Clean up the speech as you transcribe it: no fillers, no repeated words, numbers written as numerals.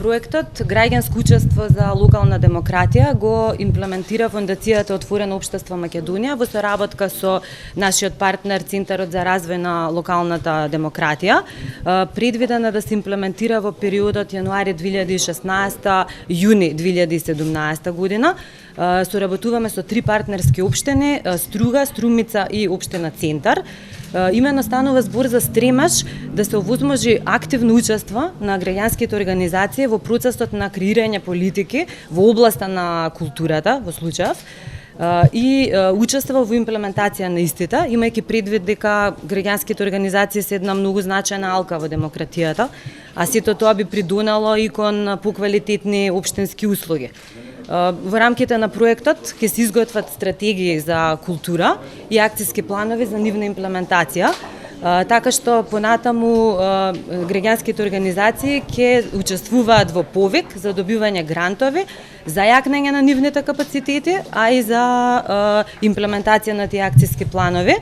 Проектот Граѓанско учество за локална демократија го имплементира Фондацијата Отворено општество Македонија во соработка со нашиот партнер Центарот за развој на локалната демократија. Предвидено да се имплементира во периодот јануари 2016 јуни 2017 година. Соработуваме со 3 партнерски општини: Струга, Струмица и општина Центар. Имено станува збор за стремеж да се овозможи активно учество на граѓанските организации во процесот на креирање политики во областа на културата, во случајов, и учество во имплементација на истите, имајќи предвид дека граѓанските организации се една многу значајна алка во демократијата, а сето тоа би придонело и кон поквалитетни општински услуги. Во рамките на проектот ќе се изготват стратегии за култура и акциски планови за нивна имплементација, така што понатаму граѓанските организации ќе учествуваат во повик за добивање грантови, за јакнење на нивните капацитети, а и за имплементација на тие акциски планови.